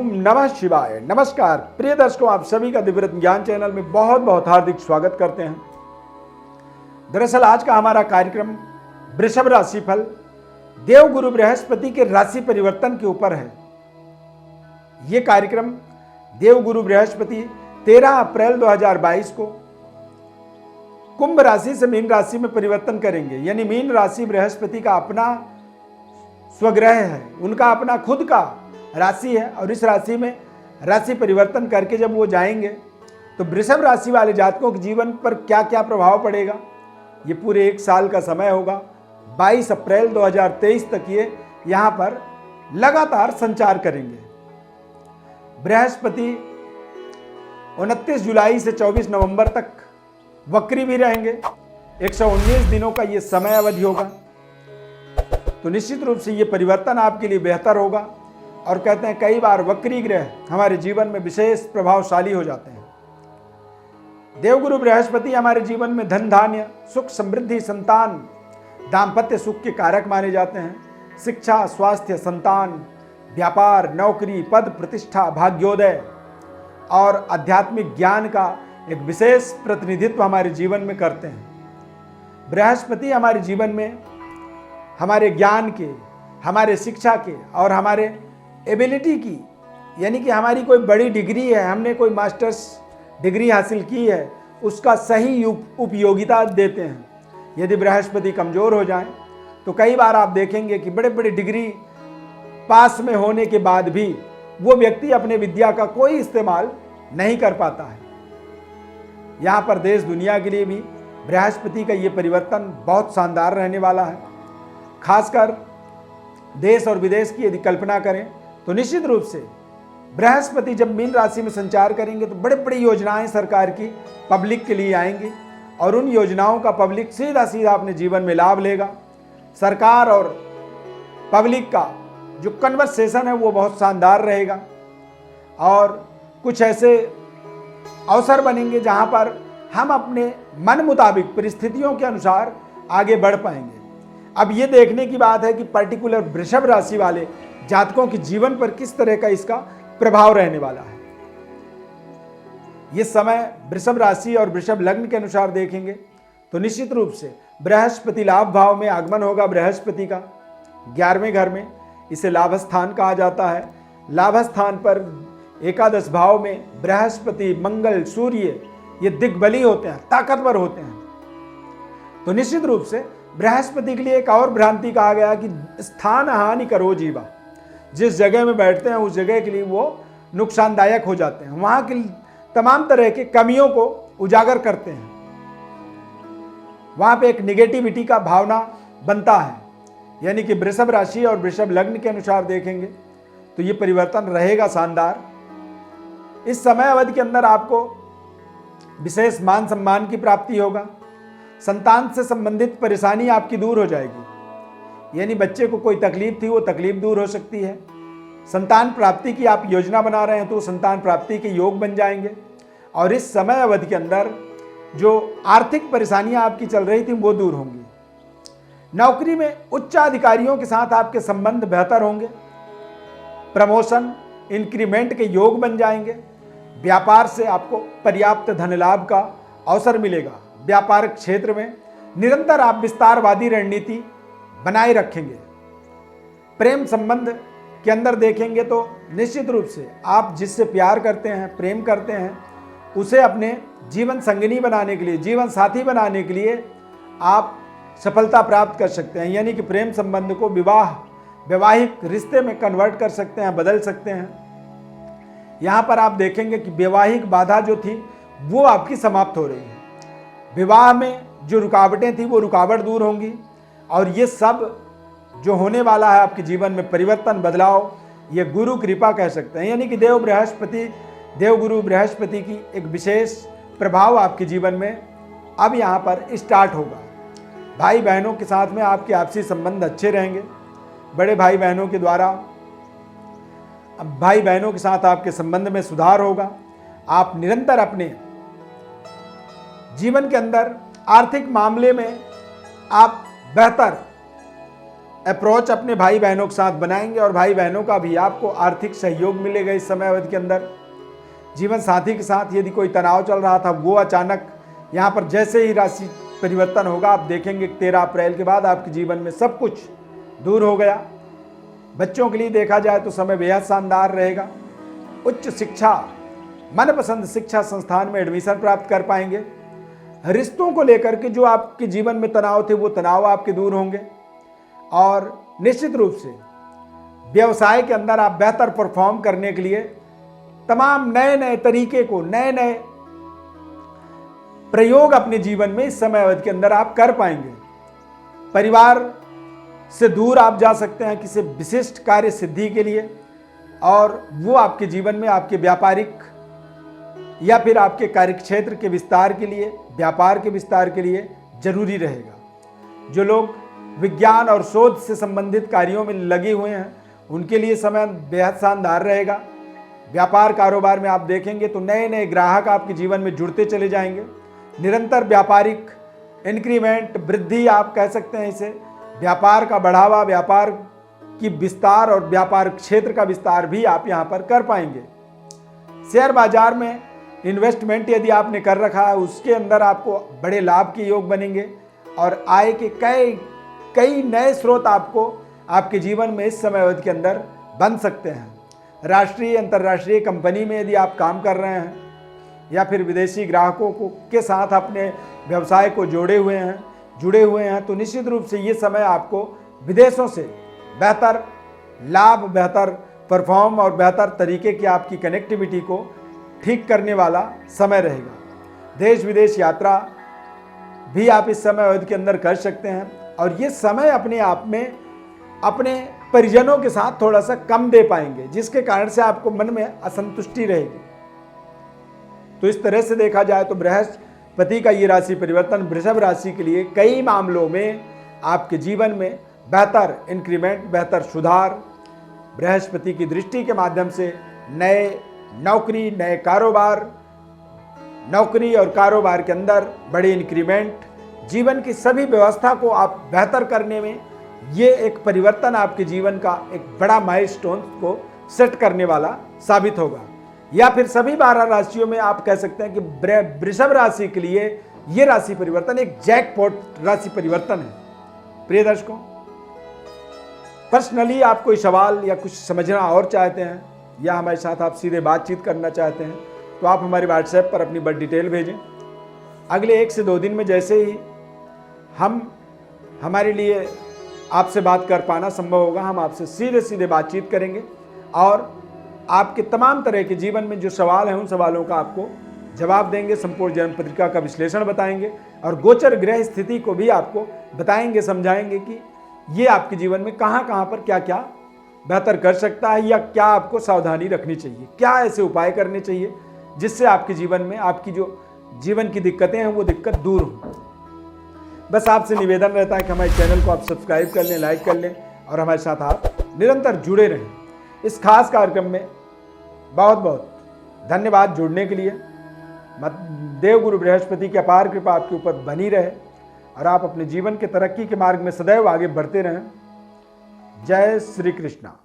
ओम नमः शिवाय। नमस्कार प्रिय दर्शकों, आप सभी का दिव्यरत्न ज्ञान चैनल में बहुत बहुत हार्दिक स्वागत करते हैं। दरअसल आज का हमारा कार्यक्रम वृषभ राशिफल देवगुरु बृहस्पति के राशि परिवर्तन के ऊपर है। ये कार्यक्रम देवगुरु बृहस्पति 13 अप्रैल 2022 को कुंभ राशि से मीन राशि में परिवर्तन करेंगे। यानी मीन राशि बृहस्पति का अपना स्वग्रह है, उनका अपना खुद का राशि है और इस राशि में राशि परिवर्तन करके जब वो जाएंगे तो वृषभ राशि वाले जातकों के जीवन पर क्या क्या प्रभाव पड़ेगा, ये पूरे एक साल का समय होगा। 22 अप्रैल 2023 तक ये यहाँ पर लगातार संचार करेंगे। बृहस्पति 29 जुलाई से 24 नवंबर तक वक्री भी रहेंगे। 119 दिनों का ये समय अवधि होगा, तो निश्चित रूप से ये परिवर्तन आपके लिए बेहतर होगा। और कहते हैं कई बार वक्री ग्रह हमारे जीवन में विशेष प्रभावशाली हो जाते हैं। देवगुरु बृहस्पति हमारे जीवन में धन धान्य, सुख समृद्धि, संतान, दाम्पत्य सुख के कारक माने जाते हैं। शिक्षा, स्वास्थ्य, संतान, व्यापार, नौकरी, पद प्रतिष्ठा, भाग्योदय और आध्यात्मिक ज्ञान का एक विशेष प्रतिनिधित्व हमारे जीवन में करते हैं। बृहस्पति हमारे जीवन में हमारे ज्ञान के, हमारे शिक्षा के और हमारे एबिलिटी की, यानी कि हमारी कोई बड़ी डिग्री है, हमने कोई मास्टर्स डिग्री हासिल की है, उसका सही उपयोगिता देते हैं। यदि बृहस्पति कमज़ोर हो जाए तो कई बार आप देखेंगे कि बड़े बड़े डिग्री पास में होने के बाद भी वो व्यक्ति अपने विद्या का कोई इस्तेमाल नहीं कर पाता है। यहाँ पर देश दुनिया के लिए भी बृहस्पति का ये परिवर्तन बहुत शानदार रहने वाला है। खासकर देश और विदेश की यदि कल्पना करें तो निश्चित रूप से बृहस्पति जब मीन राशि में संचार करेंगे तो बड़े बड़ी योजनाएं सरकार की पब्लिक के लिए आएंगी और उन योजनाओं का पब्लिक सीधा सीधा अपने जीवन में लाभ लेगा। सरकार और पब्लिक का जो कन्वर्सेशन है वो बहुत शानदार रहेगा और कुछ ऐसे अवसर बनेंगे जहां पर हम अपने मन मुताबिक परिस्थितियों के अनुसार आगे बढ़ पाएंगे। अब ये देखने की बात है कि पर्टिकुलर वृषभ राशि वाले जातकों के जीवन पर किस तरह का इसका प्रभाव रहने वाला है। ये समय वृषभ राशि और वृषभ लग्न के अनुसार देखेंगे तो निश्चित रूप से बृहस्पति लाभ भाव में आगमन होगा। बृहस्पति का 11वें घर में, इसे लाभ स्थान कहा जाता है। लाभ स्थान पर एकादश भाव में बृहस्पति, मंगल, सूर्य ये दिग्बली होते हैं, ताकतवर होते हैं। तो निश्चित रूप से बृहस्पति के लिए एक और भ्रांति कहा गया कि स्थान हानि करो जीवा, जिस जगह में बैठते हैं उस जगह के लिए वो नुकसानदायक हो जाते हैं, वहां की तमाम तरह की कमियों को उजागर करते हैं, वहां पे एक निगेटिविटी का भावना बनता है। यानी कि वृषभ राशि और वृषभ लग्न के अनुसार देखेंगे तो ये परिवर्तन रहेगा शानदार। इस समय अवधि के अंदर आपको विशेष मान सम्मान की प्राप्ति होगा। संतान से संबंधित परेशानी आपकी दूर हो जाएगी, यानी बच्चे को कोई तकलीफ थी वो तकलीफ दूर हो सकती है। संतान प्राप्ति की आप योजना बना रहे हैं तो संतान प्राप्ति के योग बन जाएंगे। और इस समय अवधि के अंदर जो आर्थिक परेशानियां आपकी चल रही थी वो दूर होंगी। नौकरी में उच्च अधिकारियों के साथ आपके संबंध बेहतर होंगे। प्रमोशन, इंक्रीमेंट के योग बन जाएंगे। व्यापार से आपको पर्याप्त धन लाभ का अवसर मिलेगा। व्यापारिक क्षेत्र में निरंतर आप विस्तारवादी रणनीति बनाए रखेंगे। प्रेम संबंध के अंदर देखेंगे तो निश्चित रूप से आप जिससे प्यार करते हैं, प्रेम करते हैं, उसे अपने जीवन संगिनी बनाने के लिए, जीवन साथी बनाने के लिए आप सफलता प्राप्त कर सकते हैं। यानी कि प्रेम संबंध को वैवाहिक रिश्ते में कन्वर्ट कर सकते हैं, बदल सकते हैं। यहाँ पर आप देखेंगे कि वैवाहिक बाधा जो थी वो आपकी समाप्त हो रही है। विवाह में जो रुकावटें थी वो रुकावट दूर होंगी और ये सब जो होने वाला है आपके जीवन में परिवर्तन, बदलाव, ये गुरु कृपा कह सकते हैं। यानी कि देवगुरु बृहस्पति की एक विशेष प्रभाव आपके जीवन में अब यहाँ पर स्टार्ट होगा। भाई बहनों के साथ में आपके आपसी संबंध अच्छे रहेंगे। बड़े भाई बहनों के द्वारा अब भाई बहनों के साथ आपके संबंध में सुधार होगा। आप निरंतर अपने जीवन के अंदर आर्थिक मामले में आप बेहतर अप्रोच अपने भाई बहनों के साथ बनाएंगे और भाई बहनों का भी आपको आर्थिक सहयोग मिलेगा इस समय अवधि के अंदर। जीवन साथी के साथ यदि कोई तनाव चल रहा था वो अचानक यहाँ पर जैसे ही राशि परिवर्तन होगा आप देखेंगे 13 अप्रैल के बाद आपके जीवन में सब कुछ दूर हो गया। बच्चों के लिए देखा जाए तो समय बेहद शानदार रहेगा। उच्च शिक्षा, मनपसंद शिक्षा संस्थान में एडमिशन प्राप्त कर पाएंगे। रिश्तों को लेकर के जो आपके जीवन में तनाव थे वो तनाव आपके दूर होंगे और निश्चित रूप से व्यवसाय के अंदर आप बेहतर परफॉर्म करने के लिए तमाम नए नए तरीके को, नए नए प्रयोग अपने जीवन में इस समय अवधि के अंदर आप कर पाएंगे। परिवार से दूर आप जा सकते हैं किसी विशिष्ट कार्य सिद्धि के लिए और वो आपके जीवन में आपके व्यापारिक या फिर आपके कार्यक्षेत्र के विस्तार के लिए, व्यापार के विस्तार के लिए जरूरी रहेगा। जो लोग विज्ञान और शोध से संबंधित कार्यों में लगे हुए हैं उनके लिए समय बेहद शानदार रहेगा। व्यापार कारोबार में आप देखेंगे तो नए नए ग्राहक आपके जीवन में जुड़ते चले जाएंगे। निरंतर व्यापारिक इंक्रीमेंट, वृद्धि आप कह सकते हैं इसे, व्यापार का बढ़ावा, व्यापार की विस्तार और व्यापार क्षेत्र का विस्तार भी आप यहाँ पर कर पाएंगे। शेयर बाजार में इन्वेस्टमेंट यदि आपने कर रखा है उसके अंदर आपको बड़े लाभ के योग बनेंगे और आय के कई नए स्रोत आपको आपके जीवन में इस समय अवधि के अंदर बन सकते हैं। राष्ट्रीय अंतर्राष्ट्रीय कंपनी में यदि आप काम कर रहे हैं या फिर विदेशी ग्राहकों के साथ अपने व्यवसाय को जुड़े हुए हैं तो निश्चित रूप से ये समय आपको विदेशों से बेहतर लाभ, बेहतर परफॉर्म और बेहतर तरीके की आपकी कनेक्टिविटी को ठीक करने वाला समय रहेगा। देश विदेश यात्रा भी आप इस समय अवधि के अंदर कर सकते हैं और ये समय अपने आप में अपने परिजनों के साथ थोड़ा सा कम दे पाएंगे जिसके कारण से आपको मन में असंतुष्टि रहेगी। तो इस तरह से देखा जाए तो बृहस्पति का ये राशि परिवर्तन वृषभ राशि के लिए कई मामलों में आपके जीवन में बेहतर इंक्रीमेंट, बेहतर सुधार, बृहस्पति की दृष्टि के माध्यम से नए नौकरी, नए कारोबार, नौकरी और कारोबार के अंदर बड़े इंक्रीमेंट, जीवन की सभी व्यवस्था को आप बेहतर करने में ये एक परिवर्तन आपके जीवन का एक बड़ा माइलस्टोन को सेट करने वाला साबित होगा। या फिर सभी 12 राशियों में आप कह सकते हैं कि वृषभ राशि के लिए ये राशि परिवर्तन एक जैकपॉट राशि परिवर्तन है। प्रिय दर्शकों, पर्सनली आप कोई सवाल या कुछ समझना और चाहते हैं या हमारे साथ आप सीधे बातचीत करना चाहते हैं तो आप हमारे व्हाट्सएप पर अपनी बड़ी डिटेल भेजें। अगले 1 से 2 दिन में जैसे ही हमारे लिए आपसे बात कर पाना संभव होगा हम आपसे सीधे बातचीत करेंगे और आपके तमाम तरह के जीवन में जो सवाल हैं उन सवालों का आपको जवाब देंगे। संपूर्ण जन्म पत्रिका का विश्लेषण बताएंगे और गोचर ग्रह स्थिति को भी आपको बताएंगे, समझाएंगे कि ये आपके जीवन में कहाँ पर क्या क्या बेहतर कर सकता है या क्या आपको सावधानी रखनी चाहिए, क्या ऐसे उपाय करने चाहिए जिससे आपके जीवन में आपकी जो जीवन की दिक्कतें हैं वो दिक्कत दूर हो। बस आपसे निवेदन रहता है कि हमारे चैनल को आप सब्सक्राइब कर लें, लाइक कर लें और हमारे साथ आप निरंतर जुड़े रहें। इस खास कार्यक्रम में बहुत बहुत धन्यवाद जुड़ने के लिए। देवगुरु बृहस्पति की अपार कृपा आपके ऊपर बनी रहे और आप अपने जीवन के तरक्की के मार्ग में सदैव आगे बढ़ते रहें। जय श्री कृष्णा।